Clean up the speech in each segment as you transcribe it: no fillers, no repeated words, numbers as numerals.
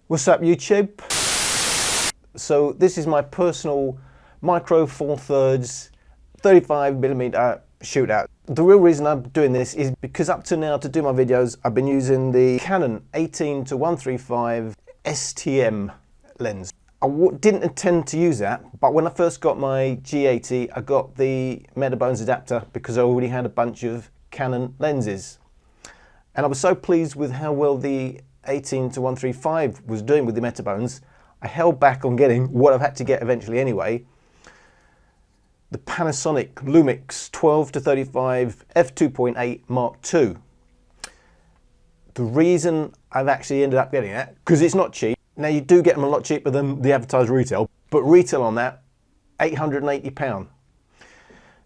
What's up YouTube? So this is my personal micro 4/3 35mm shootout. The real reason I'm doing this is because up to now to do my videos I've been using the Canon 18-135 STM lens. I didn't intend to use that, but when I first got my G80 I got the Metabones adapter because I already had a bunch of Canon lenses. And I was so pleased with how well the 18-135 was doing with the Metabones, I held back on getting what I've had to get eventually anyway, the Panasonic Lumix 12-35 f2.8 Mark II. The reason I've actually ended up getting that, because it's not cheap. Now you do get them a lot cheaper than the advertised retail, but retail on that, £880.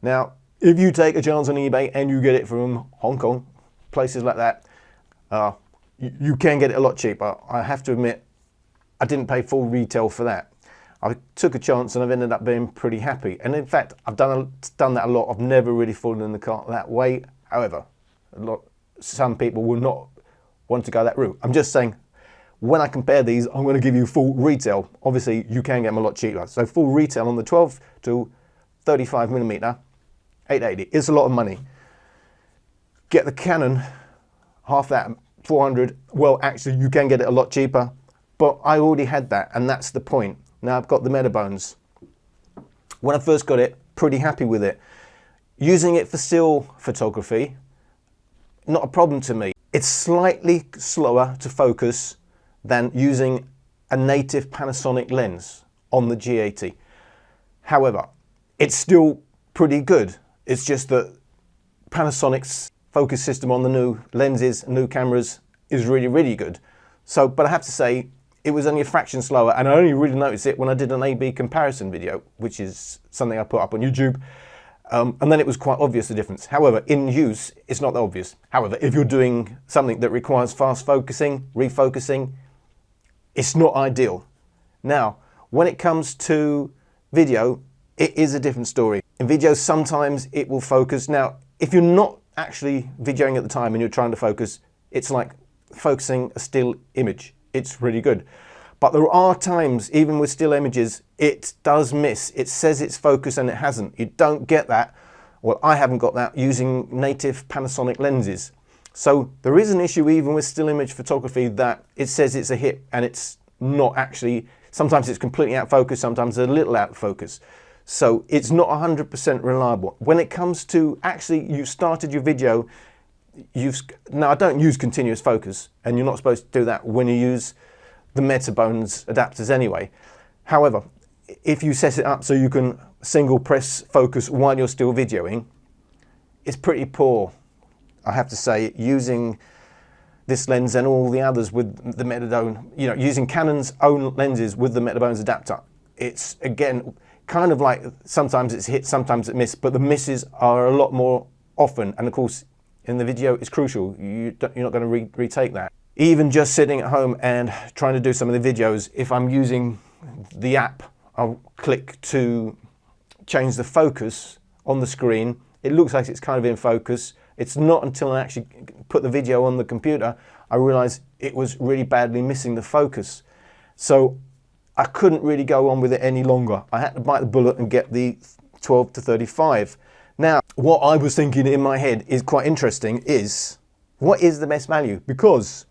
Now, if you take a chance on eBay and you get it from Hong Kong, places like that, you can get it a lot cheaper. I have to admit, I didn't pay full retail for that. I took a chance and I've ended up being pretty happy. And in fact, I've done that a lot. I've never really fallen in the cart that way. However, some people will not want to go that route. I'm just saying, when I compare these, I'm going to give you full retail. Obviously, you can get them a lot cheaper. So full retail on the 12-35mm, $880. It's a lot of money. Get the Canon, half that, 400. Well, actually, you can get it a lot cheaper, but I already had that, and that's the point. Now I've got the Metabones. When I first got it, pretty happy with it. Using it for still photography, not a problem to me. It's slightly slower to focus than using a native Panasonic lens on the G80. However, it's still pretty good. It's just that Panasonic's focus system on the new lenses, new cameras is really, really good. So, but I have to say, it was only a fraction slower, and I only really noticed it when I did an A/B comparison video, which is something I put up on YouTube, and then it was quite obvious the difference. However, in use, it's not that obvious. However, if you're doing something that requires fast focusing, refocusing, it's not ideal. Now, when it comes to video, it is a different story. In videos, sometimes it will focus. Now, if you're not actually videoing at the time and you're trying to focus, it's like focusing a still image. It's really good. But there are times, even with still images, it does miss. It says it's focused and it hasn't. You don't get that. Well, I haven't got that using native Panasonic lenses. So there is an issue even with still image photography that it says it's a hit and it's not actually. Sometimes it's completely out of focus, sometimes a little out of focus. So it's not 100% reliable. When it comes to actually, you started your video, now I don't use continuous focus, and you're not supposed to do that when you use the Metabones adapters anyway. However, if you set it up so you can single press focus while you're still videoing, it's pretty poor, I have to say, using this lens and all the others with the Metabones, using Canon's own lenses with the Metabones adapter. It's, again, kind of like sometimes it's hit, sometimes it missed, but the misses are a lot more often. And of course, in the video, it's crucial. You're not going to retake that. Even just sitting at home and trying to do some of the videos, if I'm using the app, I'll click to change the focus on the screen. It looks like it's kind of in focus. It's not until I actually put the video on the computer, I realized it was really badly missing the focus. So I couldn't really go on with it any longer. I had to bite the bullet and get the 12-35. Now, what I was thinking in my head is quite interesting is, what is the best value? Because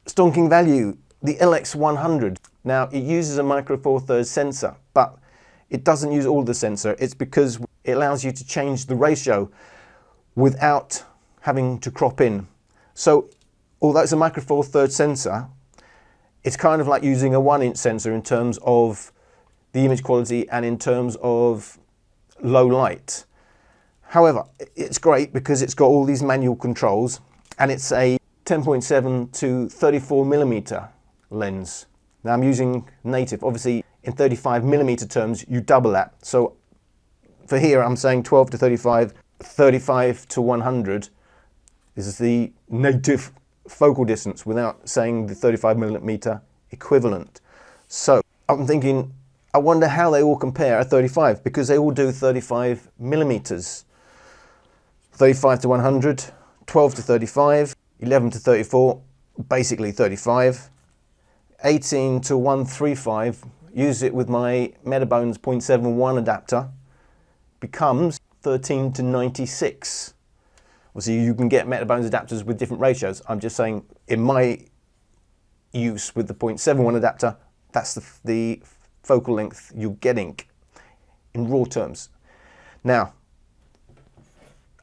stonking value, the lx100. Now, it uses a micro 4/3 sensor, but it doesn't use all the sensor. It's because it allows you to change the ratio without having to crop in. So, although it's a micro 4/3 sensor, it's kind of like using a 1-inch sensor in terms of the image quality and in terms of low light. However, it's great because it's got all these manual controls, and it's a 10.7 to 34mm lens. Now I'm using native. Obviously, in 35mm terms, you double that. So for here, I'm saying 12-35, 35-100 is the native focal distance without saying the 35mm equivalent. So I'm thinking, I wonder how they all compare at 35, because they all do 35mm. 35-100, 12-35, 11-34, basically 35, 18 to 135, use it with my Metabones 0.71 adapter, becomes 13 to 96. Obviously, you can get Metabones adapters with different ratios. I'm just saying, in my use with the 0.71 adapter, that's the focal length you're getting in raw terms. Now,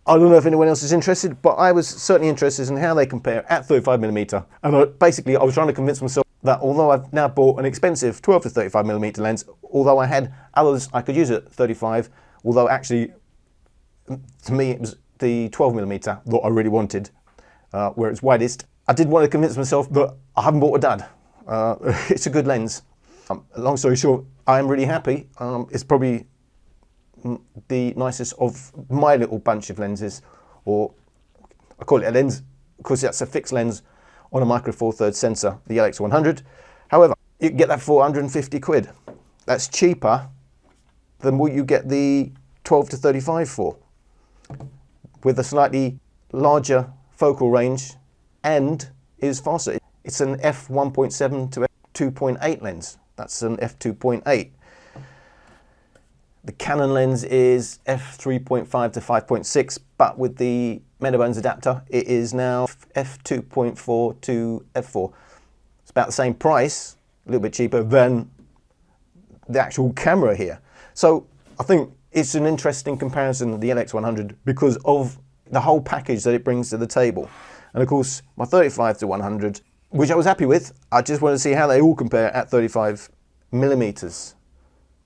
I don't know if anyone else is interested, but I was certainly interested in how they compare at 35mm. And basically, I was trying to convince myself that although I've now bought an expensive 12 to 35mm lens, although I had others I could use at 35, although actually, to me, it was the 12mm that I really wanted, where it's widest. I did want to convince myself that I haven't bought a dud. It's a good lens. Long story short, I'm really happy. It's probably the nicest of my little bunch of lenses, or I call it a lens because that's a fixed lens on a micro four thirds sensor, the lx100. However, you can get that for 150 quid. That's cheaper than what you get the 12 to 35 for, with a slightly larger focal range and is faster. It's an f1.7 to f2.8 lens. That's an f2.8. The Canon lens is f3.5 to 5.6, but with the Metabones adapter, it is now f2.4 to f4. It's about the same price, a little bit cheaper than the actual camera here. So I think it's an interesting comparison of the lx100 because of the whole package that it brings to the table. And of course, my 35 to 100, which I was happy with, I just want to see how they all compare at 35mm.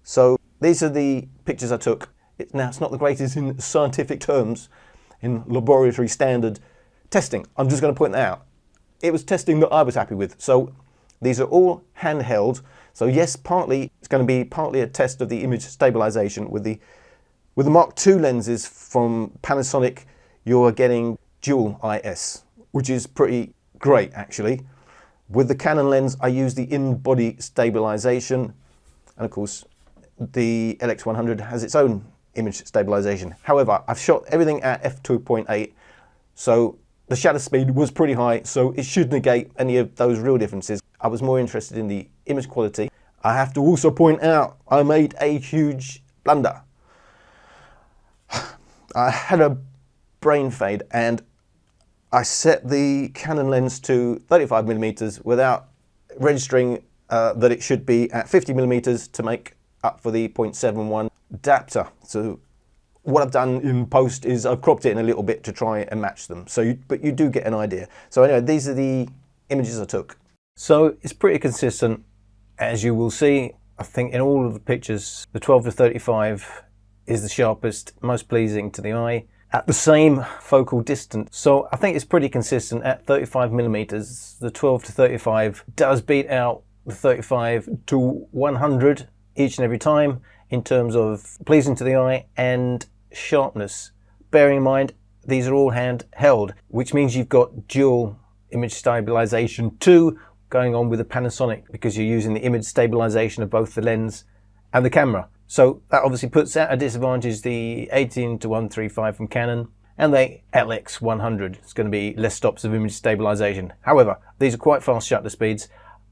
So these are the pictures I took. Now, it's not the greatest in scientific terms, in laboratory standard testing. I'm just going to point that out. It was testing that I was happy with. So these are all handheld. So yes, partly it's going to be partly a test of the image stabilization. With the Mark II lenses from Panasonic, you're getting dual IS, which is pretty great actually. With the Canon lens, I use the in-body stabilization, and of course, the lx100 has its own image stabilization. However, I've shot everything at f2.8, so the shutter speed was pretty high, so it should negate any of those real differences. I was more interested in the image quality. I have to also point out, I made a huge blunder. I had a brain fade and I set the Canon lens to 35mm without registering that it should be at 50mm to make up for the 0.71 adapter. So what I've done in post is I've cropped it in a little bit to try and match them. But you do get an idea. So anyway, these are the images I took. So it's pretty consistent, as you will see. I think in all of the pictures, the 12 to 35 is the sharpest, most pleasing to the eye, at the same focal distance. So I think it's pretty consistent at 35mm. The 12 to 35 does beat out the 35 to 100 each and every time in terms of pleasing to the eye and sharpness. Bearing in mind, these are all handheld, which means you've got dual image stabilization 2 going on with the Panasonic, because you're using the image stabilization of both the lens and the camera. So that obviously puts at a disadvantage the 18 to 135 from Canon and the lx100. It's going to be less stops of image stabilization. However, these are quite fast shutter speeds.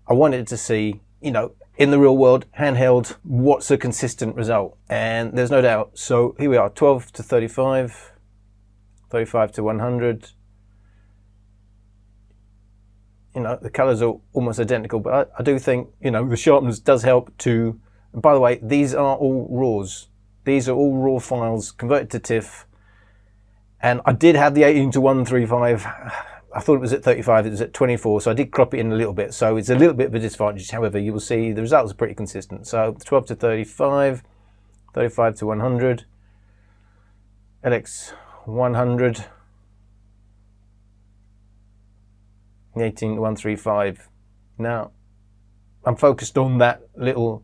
I wanted to see, you know, in the real world, handheld, what's a consistent result? And there's no doubt. So here we are, 12 to 35, 35 to 100. You know, the colors are almost identical, but I do think, you know, the sharpness does help to. And by the way, these are all RAWs. These are all RAW files converted to TIFF. And I did have the 18 to 135. I thought it was at 35, it was at 24, so I did crop it in a little bit. So it's a little bit of a disadvantage. However, you will see the results are pretty consistent. So 12 to 35, 35 to 100, lx100, 18 to 135. Now, I'm focused on that little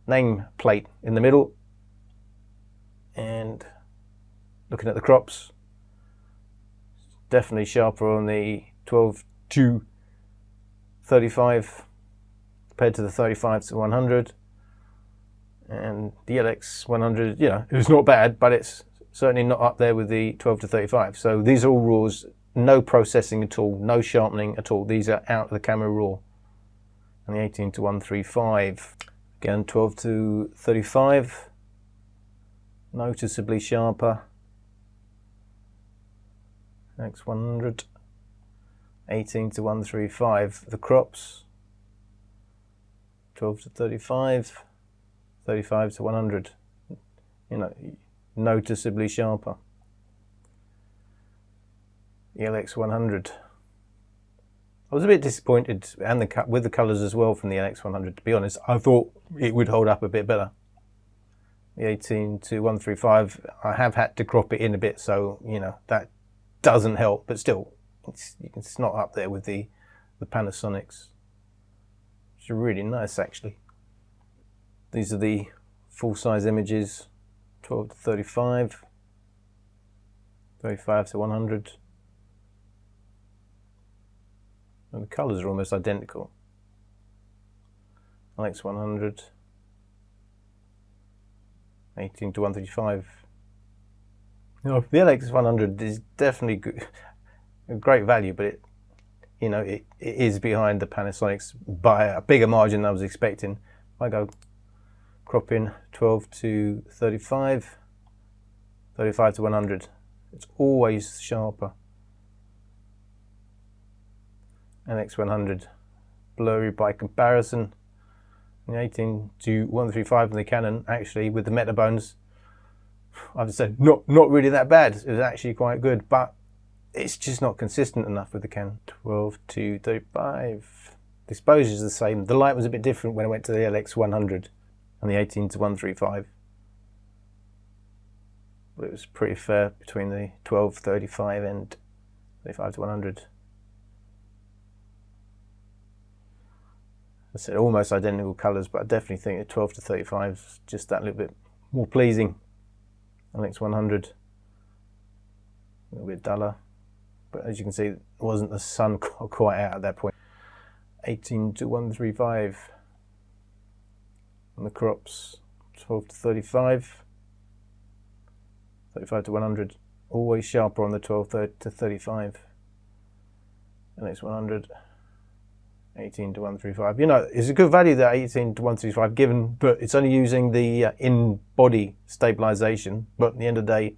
name plate in the middle and looking at the crops, definitely sharper on the 12 to 35 compared to the 35 to 100, and the lx100, you know, it's not bad, but it's certainly not up there with the 12 to 35. So these are all RAWs, no processing at all, no sharpening at all. These are out of the camera raw. and the 18-135. Again, 12-35, noticeably sharper. lx100, 18-135. The crops, 12-35, 35-100. You know, noticeably sharper. The lx100. I was a bit disappointed, and with the colours as well from the lx100. To be honest, I thought it would hold up a bit better. The 18-135, I have had to crop it in a bit, so you know that doesn't help. But still, it's not up there with the Panasonics. It's really nice, actually. These are the full-size images, 12-35, 35-100. And the colours are almost identical. lx100, 18-135. You know, the lx100 is definitely good, a great value, but it is behind the Panasonics by a bigger margin than I was expecting. I go crop in 12-35, 35-100. It's always sharper. lx100, blurry by comparison. The 18-135 on the Canon, actually, with the metabones, I've said not really that bad. It was actually quite good, but it's just not consistent enough with the Canon. 12-35. The exposure is the same. The light was a bit different when I went to the lx100 and the 18-135. But it was pretty fair between the 12-35 and 35-100. I said almost identical colours, but I definitely think that 12-35 is just that little bit more pleasing. lx100, a little bit duller, but as you can see, it wasn't the sun quite out at that point. 18-135 on the crops, 12-35, 35-100, always sharper on the 12-35, lx100. 18-135. You know, it's a good value, that 18-135, given, but it's only using the in-body stabilization. But at the end of the day,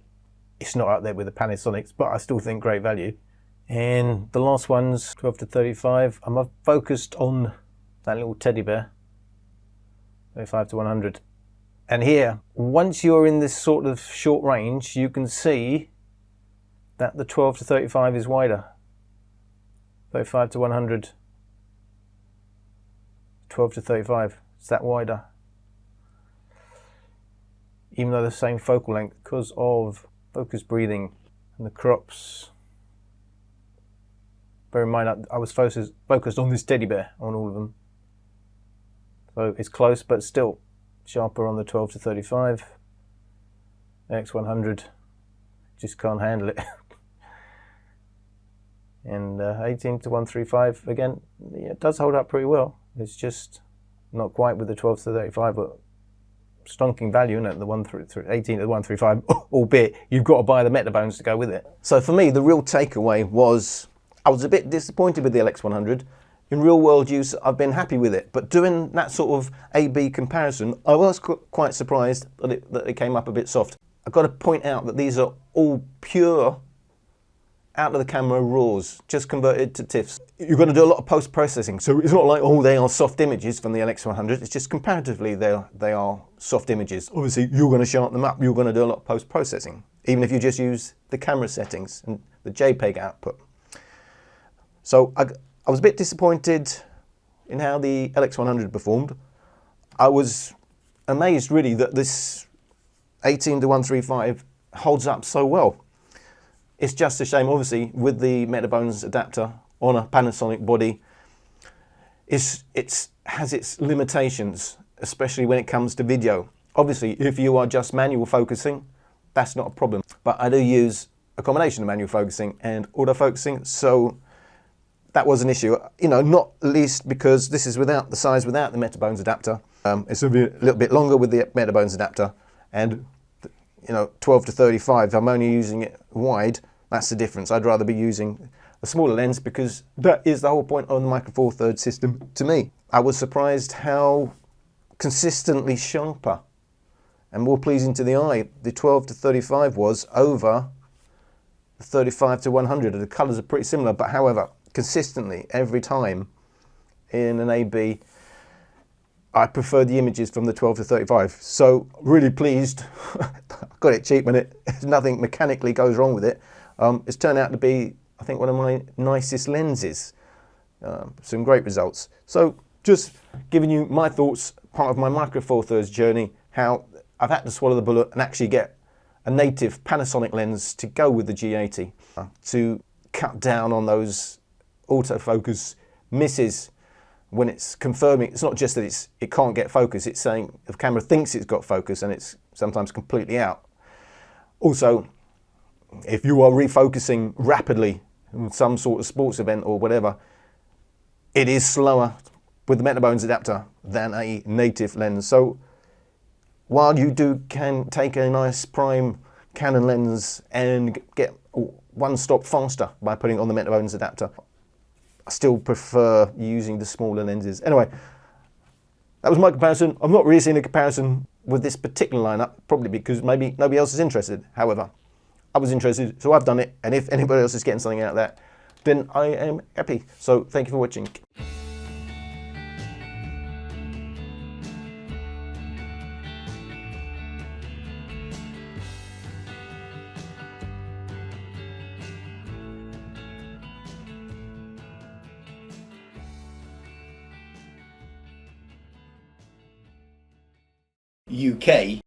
it's not up there with the Panasonics, but I still think great value. And the last one's 12-35. I'm focused on that little teddy bear, 35-100. And here, once you're in this sort of short range, you can see that the 12-35 is wider. 35-100. 12-35, it's that wider. Even though the same focal length, because of focus breathing and the crops. Bear in mind, I was focused on this teddy bear, on all of them. So it's close, but still sharper on the 12-35. lx100, just can't handle it. And 18-135, again, yeah, it does hold up pretty well. It's just not quite with the 12-35, but stonking value in it, the 18-135, albeit you've got to buy the metabones to go with it. So for me, the real takeaway was I was a bit disappointed with the lx100. In real world use, I've been happy with it, but doing that sort of A-B comparison, I was quite surprised that it came up a bit soft. I've got to point out that these are all pure out of the camera RAWs, just converted to TIFFs. You're going to do a lot of post-processing, so it's not like, oh, they are soft images from the lx100. It's just comparatively they are soft images. Obviously, you're going to sharpen them up. You're going to do a lot of post-processing, even if you just use the camera settings and the JPEG output. So I was a bit disappointed in how the lx100 performed. I was amazed, really, that this 18-135 holds up so well. It's just a shame, obviously, with the Metabones adapter on a Panasonic body, it has its limitations, especially when it comes to video. Obviously, if you are just manual focusing, that's not a problem. But I do use a combination of manual focusing and autofocusing, so that was an issue. You know, not least because this is without the Metabones adapter. It's a little bit longer with the Metabones adapter, and you know, 12-35, I'm only using it wide. That's the difference. I'd rather be using a smaller lens, because that is the whole point of the micro four thirds system to me. I was surprised how consistently sharper and more pleasing to the eye the 12 to 35 was over the 35 to 100. The colours are pretty similar, but however, consistently every time in an AB, I prefer the images from the 12 to 35. So really pleased. I got it cheap, and nothing mechanically goes wrong with it. It's turned out to be, I think, one of my nicest lenses. Some great results. So just giving you my thoughts, part of my micro four thirds journey, how I've had to swallow the bullet and actually get a native Panasonic lens to go with the G80 to cut down on those autofocus misses when it's confirming. It's not just that it can't get focus, it's saying the camera thinks it's got focus and it's sometimes completely out. Also, if you are refocusing rapidly in some sort of sports event or whatever, it is slower with the Metabones adapter than a native lens. So while you can take a nice prime Canon lens and get one stop faster by putting on the Metabones adapter, I still prefer using the smaller lenses. Anyway, that was my comparison. I'm not really seeing a comparison with this particular lineup, probably because maybe nobody else is interested. However, I was interested, so I've done it. And if anybody else is getting something out of that, then I am happy. So thank you for watching. UK